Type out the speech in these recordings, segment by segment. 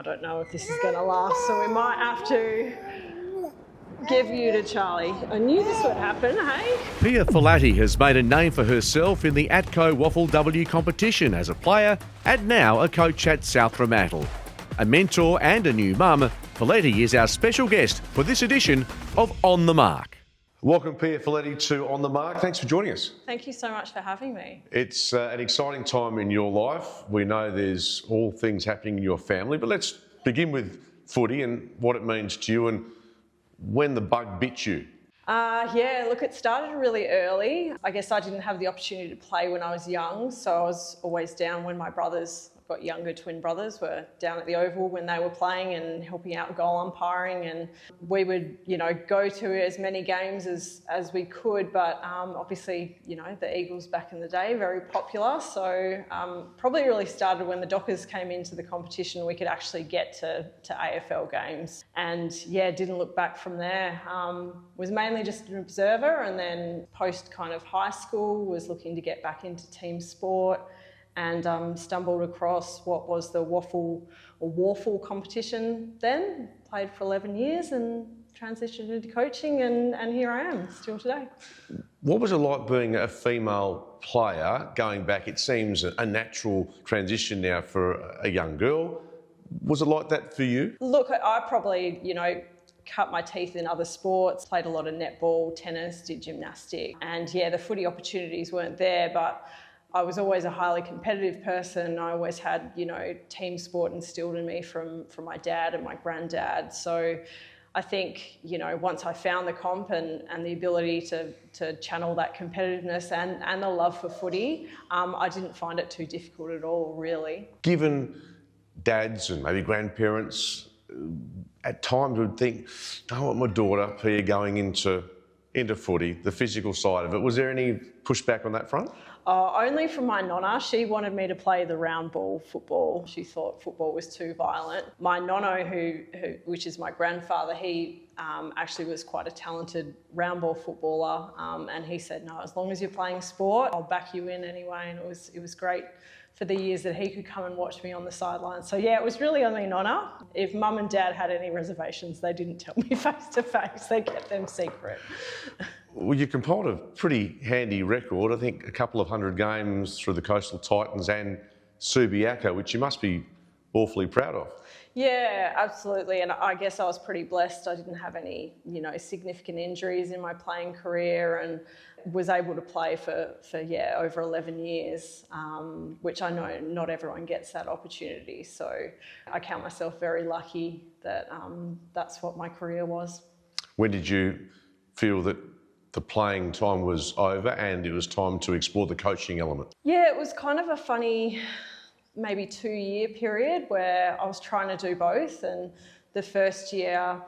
don't know if this is going to last, so we might have to give you to Charlie. I knew this would happen, hey? Pia Faletti has made a name for herself in the ATCO WAFLW competition as a player and now a coach at South Fremantle. A mentor and a new mum, Faletti is our special guest for this edition of On The Mark. Welcome, Pia Faletti, to On The Mark. Thanks for joining us. Thank you so much for having me. It's an exciting time in your life. We know there's all things happening in your family, but let's begin with footy and what it means to you and when the bug bit you. Look, it started really early. I guess I didn't have the opportunity to play when I was young, so I was always down when my brothers, I've got younger twin brothers, were down at the Oval when they were playing and helping out goal umpiring, and we would, go to as many games as we could, but obviously, the Eagles back in the day, very popular, so probably really started when the Dockers came into the competition. We could actually get to AFL games, and didn't look back from there. Was mainly just an observer, and then post kind of high school was looking to get back into team sport, and stumbled across what was the WAFLW competition then. Played for 11 years and transitioned into coaching, and here I am still today. What was it like being a female player going back? It seems a natural transition now for a young girl. Was it like that for you? Look, I probably, cut my teeth in other sports, played a lot of netball, tennis, did gymnastics, and the footy opportunities weren't there, but I was always a highly competitive person. I always had, team sport instilled in me from my dad and my granddad. So I think, once I found the comp and the ability to channel that competitiveness and the love for footy, I didn't find it too difficult at all, really. Given dads and maybe grandparents at times would think, I want my daughter, Pia, going into footy, the physical side of it. Was there any pushback on that front? Only from my nonna. She wanted me to play the round ball football. She thought football was too violent. My nonno, who which is my grandfather, he actually was quite a talented round ball footballer, and he said, no, as long as you're playing sport, I'll back you in anyway, and it was great for the years that he could come and watch me on the sidelines. So it was really only nonna. If mum and dad had any reservations, they didn't tell me face to face. They kept them secret. Well, you compiled a pretty handy record. I think a couple of 100 games through the Coastal Titans and Subiaco, which you must be awfully proud of. Yeah, absolutely. And I guess I was pretty blessed. I didn't have any, significant injuries in my playing career, and was able to play for over 11 years, which I know not everyone gets that opportunity. So I count myself very lucky that that's what my career was. When did you feel that the playing time was over and it was time to explore the coaching element? Yeah, it was kind of a funny, maybe 2-year period where I was trying to do both. And the first year,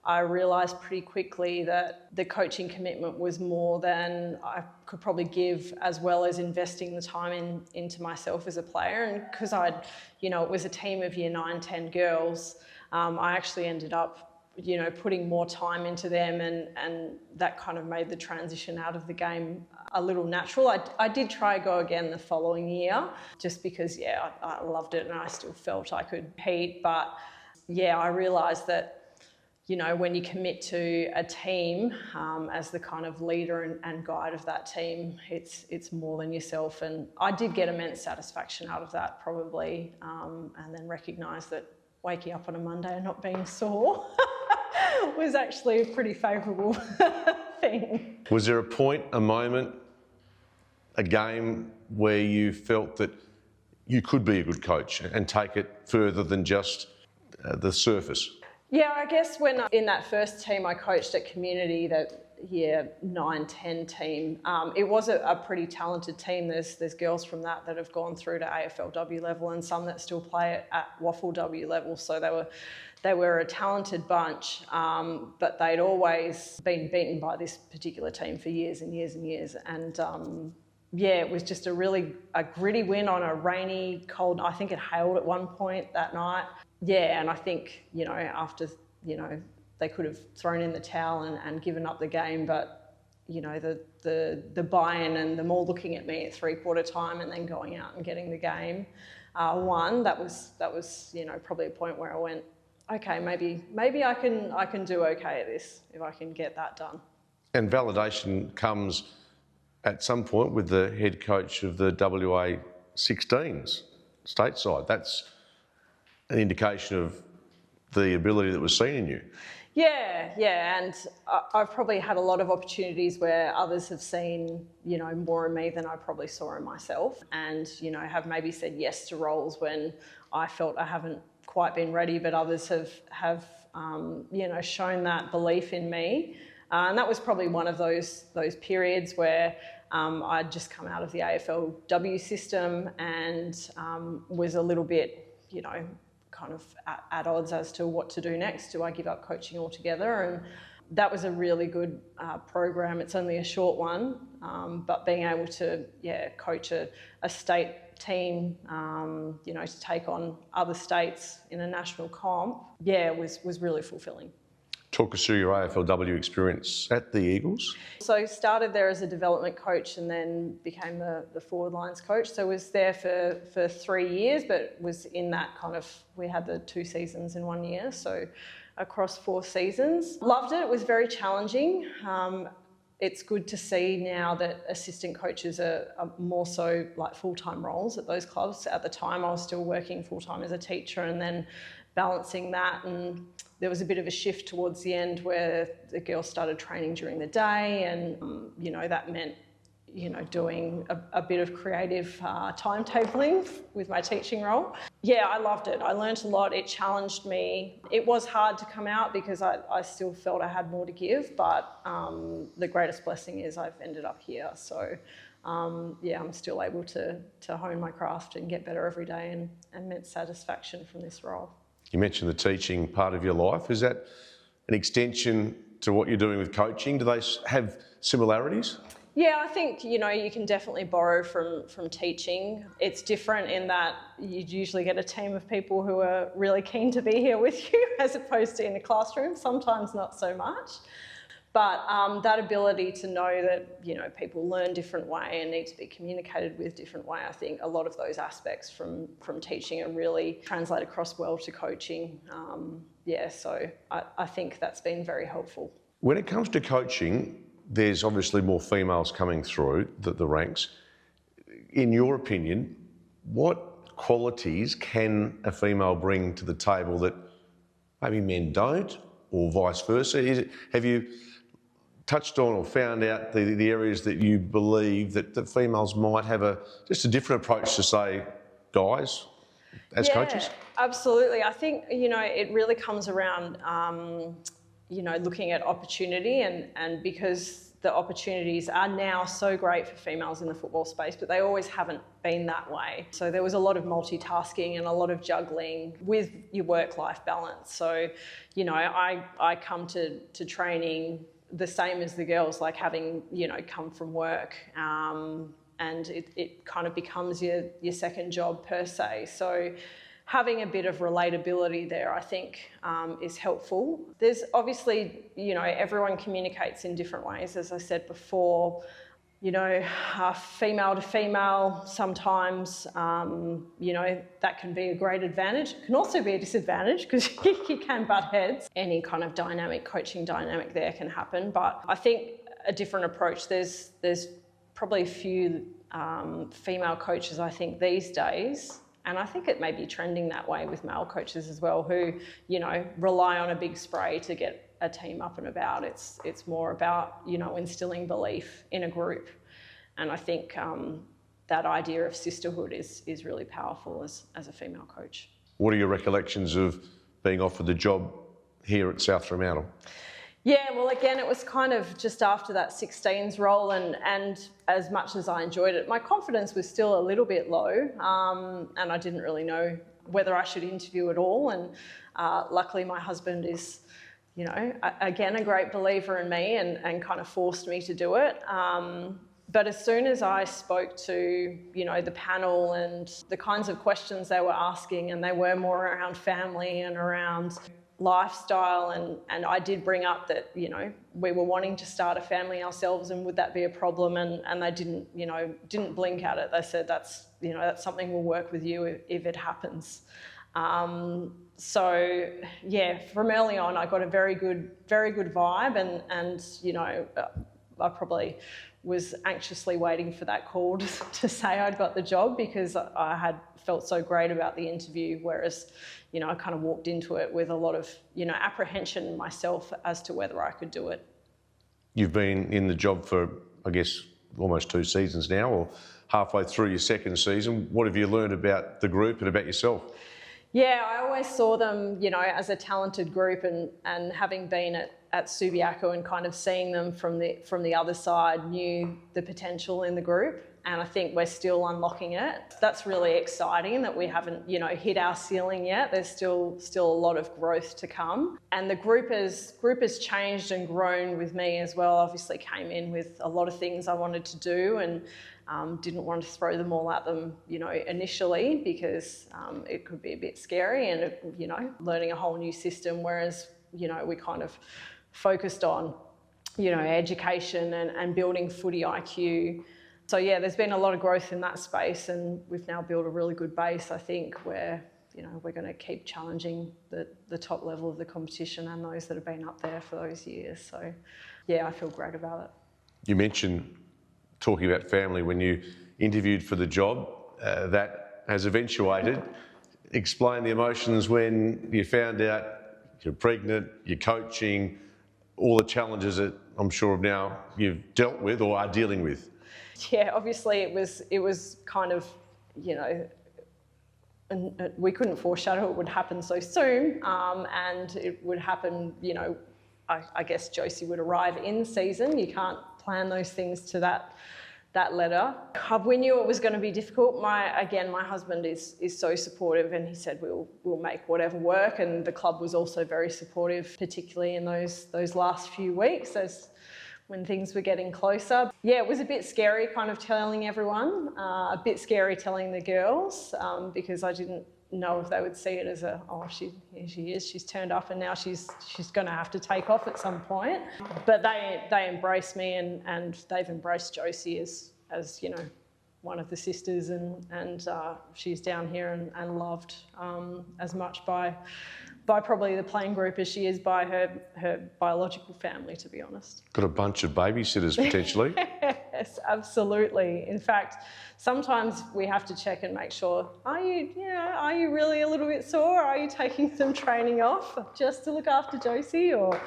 I realised pretty quickly that the coaching commitment was more than I could probably give, as well as investing the time into myself as a player. And because it was a team of year 9, 10 girls, I actually ended up putting more time into them, and that kind of made the transition out of the game a little natural. I did try go again the following year, just because, I loved it and I still felt I could compete. But I realised that, when you commit to a team as the kind of leader and guide of that team, it's more than yourself. And I did get immense satisfaction out of that, probably, and then recognise that waking up on a Monday and not being sore was actually a pretty favourable thing. Was there a point, a moment, a game where you felt that you could be a good coach and take it further than just the surface? Yeah, I guess when in that first team I coached at Community, that 9-10 team, it was a pretty talented team. There's girls from that have gone through to AFLW level, and some that still play at WAFLW level. So they were a talented bunch, but they'd always been beaten by this particular team for years and years and years. And it was just a gritty win on a rainy, cold, I think it hailed at one point that night. And I think, after, they could have thrown in the towel and given up the game, but, the buy-in and them all looking at me at 3/4 time and then going out and getting the game, won, that was probably a point where I went, okay, maybe I can do okay at this if I can get that done. And validation comes at some point with the head coach of the WA 16s stateside. That's an indication of the ability that was seen in you. Yeah, and I've probably had a lot of opportunities where others have seen, more in me than I probably saw in myself, and, have maybe said yes to roles when I felt I haven't quite been ready, but others have shown that belief in me. And that was probably one of those periods where I'd just come out of the AFLW system and was a little bit, kind of at odds as to what to do next. Do I give up coaching altogether? And that was a really good program. It's only a short one, but being able to coach a state team, to take on other states in a national comp, was really fulfilling. Talk us through your AFLW experience at the Eagles. So started there as a development coach and then became the forward lines coach. So was there for 3 years, but was in that we had the 2 seasons in 1 year, so across 4 seasons. Loved it. It was very challenging. It's good to see now that assistant coaches are more so like full-time roles at those clubs. At the time, I was still working full-time as a teacher and then balancing that, and there was a bit of a shift towards the end where the girls started training during the day, and that meant doing a bit of creative timetabling with my teaching role. Yeah, I loved it. I learnt a lot. It challenged me. It was hard to come out because I still felt I had more to give, but the greatest blessing is I've ended up here. So I'm still able to hone my craft and get better every day, and immense satisfaction from this role. You mentioned the teaching part of your life. Is that an extension to what you're doing with coaching? Do they have similarities? Yeah, I think, you can definitely borrow from teaching. It's different in that you usually get a team of people who are really keen to be here with you as opposed to in a classroom, sometimes not so much. But that ability to know that, people learn different way and need to be communicated with different way, I think a lot of those aspects from teaching are really translate across well to coaching. So I think that's been very helpful. When it comes to coaching, there's obviously more females coming through the ranks. In your opinion, what qualities can a female bring to the table that maybe men don't, or vice versa? Have you touched on or found out the areas that you believe that females might have just a different approach to, say, guys as coaches? Yeah, absolutely. I think, it really comes around, looking at opportunity and because the opportunities are now so great for females in the football space, but they always haven't been that way. So there was a lot of multitasking and a lot of juggling with your work-life balance. So, I come to training the same as the girls, like having, come from work, and it kind of becomes your second job per se. So having a bit of relatability there, I think, is helpful. There's obviously, everyone communicates in different ways, as I said before. Female to female, sometimes, that can be a great advantage. It can also be a disadvantage because you can butt heads. Any kind of coaching dynamic there can happen. But I think a different approach, there's probably a few female coaches, I think, these days, and I think it may be trending that way with male coaches as well, who, rely on a big spray to get a team up and about. It's more about, instilling belief in a group. And I think that idea of sisterhood is really powerful as a female coach. What are your recollections of being offered the job here at South Fremantle? Yeah, well, again, it was kind of just after that 16s role, and as much as I enjoyed it, my confidence was still a little bit low, and I didn't really know whether I should interview at all. And luckily my husband is, again, a great believer in me and kind of forced me to do it. But as soon as I spoke to, the panel and the kinds of questions they were asking, and they were more around family and around lifestyle, and I did bring up that, we were wanting to start a family ourselves, and would that be a problem? And they didn't blink at it. They said, that's something we'll work with you if it happens. So yeah, from early on, I got a very good vibe, and I probably was anxiously waiting for that call to say I'd got the job, because I had felt so great about the interview, whereas, I kind of walked into it with a lot of, apprehension myself as to whether I could do it. You've been in the job for, I guess, almost 2 seasons now, or halfway through your second season. What have you learned about the group and about yourself? Yeah, I always saw them, as a talented group, and having been at Subiaco and kind of seeing them from the other side, knew the potential in the group, and I think we're still unlocking it. That's really exciting that we haven't, hit our ceiling yet. There's still a lot of growth to come, and the group has changed and grown with me as well. Obviously, came in with a lot of things I wanted to do, and didn't want to throw them all at them, initially, because it could be a bit scary, and learning a whole new system. Whereas, we kind of focused on, education and building footy IQ. So yeah, there's been a lot of growth in that space, and we've now built a really good base, I think, where, we're going to keep challenging the top level of the competition and those that have been up there for those years. So yeah, I feel great about it. You mentioned talking about family when you interviewed for the job. That has eventuated. Explain the emotions when you found out you're pregnant, you're coaching, all the challenges that I'm sure of now you've dealt with or are dealing with. Yeah, obviously it was kind of, and we couldn't foreshadow it would happen so soon, and it would happen, I guess Josie would arrive in season. You can't plan those things to that letter. We knew it was going to be difficult. My husband is so supportive, and he said we'll make whatever work, and the club was also very supportive, particularly in those last few weeks when things were getting closer. Yeah, it was a bit scary kind of telling everyone, a bit scary telling the girls, because I didn't know if they would see it as she's turned up and now she's going to have to take off at some point. But they embraced me, and they've embraced Josie as one of the sisters, and she's down here and loved as much by probably the playing group as she is by her biological family, to be honest. Got a bunch of babysitters potentially. Yes, absolutely. In fact, sometimes we have to check and make sure, are you really a little bit sore? Are you taking some training off just to look after Josie? Or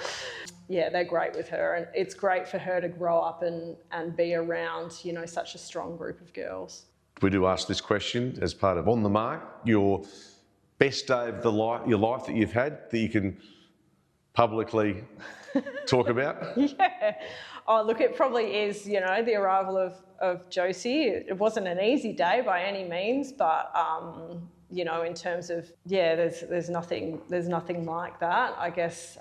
yeah, they're great with her, and it's great for her to grow up and be around, such a strong group of girls. We do ask this question as part of On the Mark, your best day of your life that you've had that you can publicly talk about? Yeah. Oh, look, it probably is, the arrival of Josie. It wasn't an easy day by any means, but, in terms of, there's nothing like that. I guess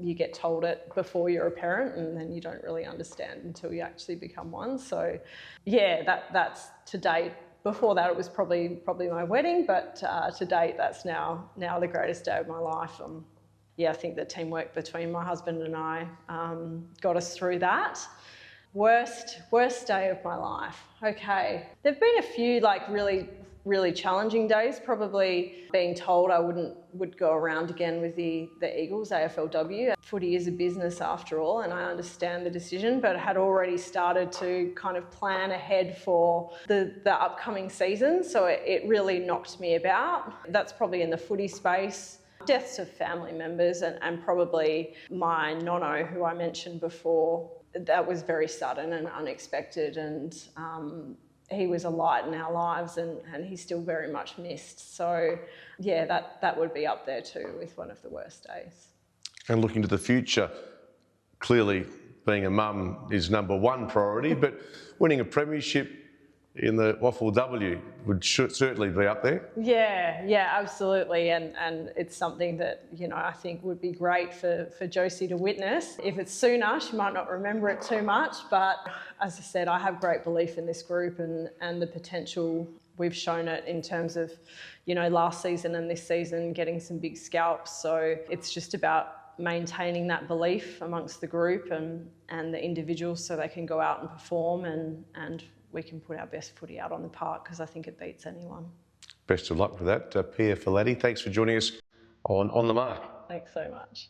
you get told it before you're a parent, and then you don't really understand until you actually become one. So, yeah, that's to date. Before that, it was probably my wedding, but to date, that's now the greatest day of my life. I think the teamwork between my husband and I got us through that. Worst day of my life. Okay, there've been a few really challenging days. Probably being told I would go around again with the Eagles, AFLW. Footy is a business after all, and I understand the decision, but I had already started to kind of plan ahead for the upcoming season, so it really knocked me about. That's probably in the footy space. Deaths of family members, and probably my nono, who I mentioned before, that was very sudden and unexpected, and he was a light in our lives, and he's still very much missed. So yeah, that would be up there too with one of the worst days. And looking to the future, clearly being a mum is number one priority, but winning a premiership in the WAFLW would certainly be up there. Yeah, absolutely. And it's something that, I think would be great for Josie to witness. If it's sooner, she might not remember it too much. But as I said, I have great belief in this group and the potential. We've shown it in terms of, last season and this season, getting some big scalps. So it's just about maintaining that belief amongst the group and the individuals so they can go out and perform and we can put our best footy out on the park, because I think it beats anyone. Best of luck with that. Pia Faletti, thanks for joining us on The Mark. Thanks so much.